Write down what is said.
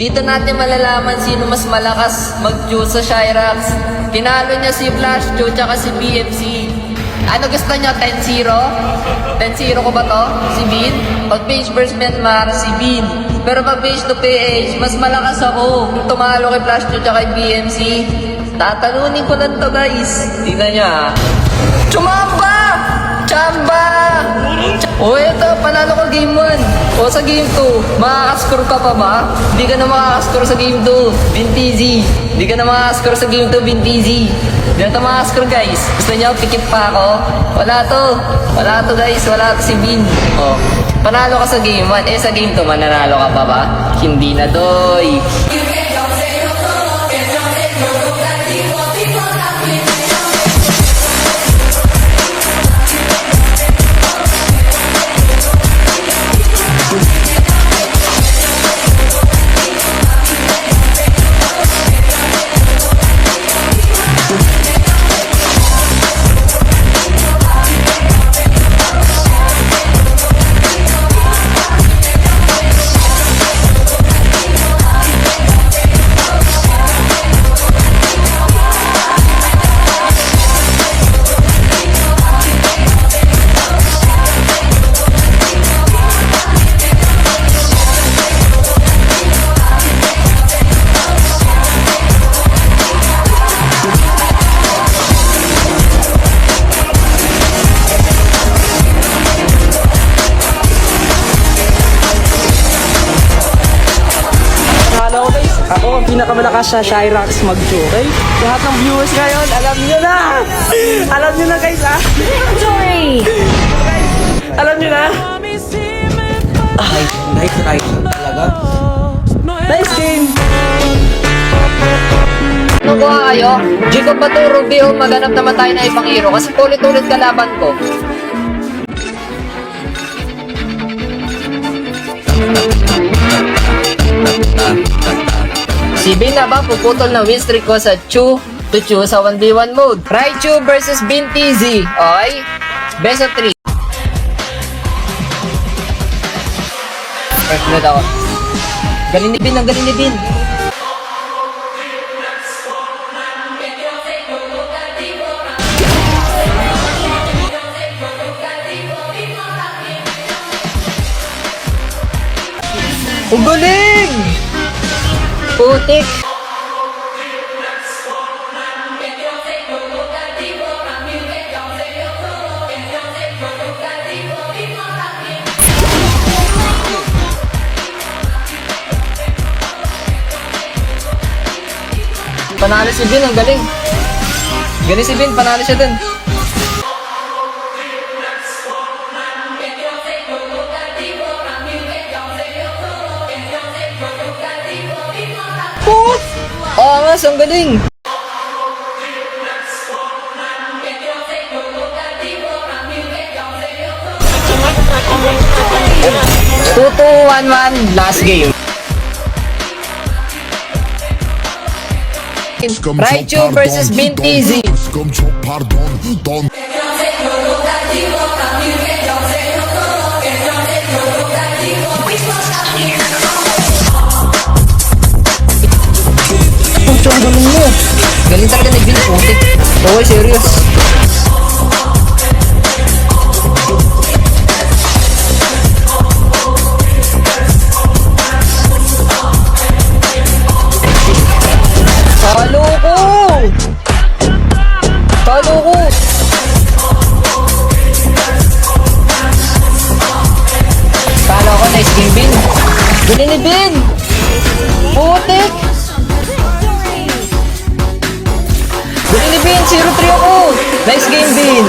Dito natin malalaman sino mas malakas mag-choose sa Cyrax. Tinalo niya si Flash Joe tsaka si BMC. Ano gusto niyo? 10-0? 10-0 ko ba to? Si Bean? Pag page versus Myanmar, si Bean. Pero pag page to PH, mas malakas ako. Tumalo kay Flash Joe tsaka kay BMC. Tatalunin ko lang to, guys. Tingnan niya. Chumamba! Chamba! O eto, panalo ko game 1. O sa game 2, makakascore ka pa ba? Hindi ka na makakascore sa game 2, Bintizi. Hindi ka na makakascore sa game 2, Bintizi. Hindi na ito makakascore, guys. Gusto niyo, pikit pa ako? Wala to. Wala to, guys. Wala to si Bin. O, panalo ka sa game 1. Eh, sa game 2, mananalo ka pa ba? Hindi na, doy. Ako ang pinakamalakas sa Cyrax mag-Joe, okay? Lahat ng viewers ngayon, alam nyo na! Alam nyo na, guys, ah! Sorry! Alam nyo na? Nice talaga. Nice game! Ano ko kayo? Jacob Baturo, Bill, maghanap naman tayo na ibang hero kasi ulit-ulit kalaban ko. Si Bin na ba puputol ng win streak ko sa Chu to Chu sa 1v1 mode? Raichu versus Bintizi. Okay? Best of 3. First blood ako. Galing ni Bin, ang galing ni Bin. Ang galing! Putik! Panalo si Bin, ang galing. Galing si Bin, panalo siya dun. Oo nga, ang galing. Tutu 1-1, last game. Raichu versus Bintizi. Ang galing mo. Galing talaga ni Bin, putik. Okay, serious. Talo ko! Talo ko! Talo ko, nice game, Bin. Galing ni Bin! Putik! Galing ni Bin, 0-3 ako! Nice game, Bin!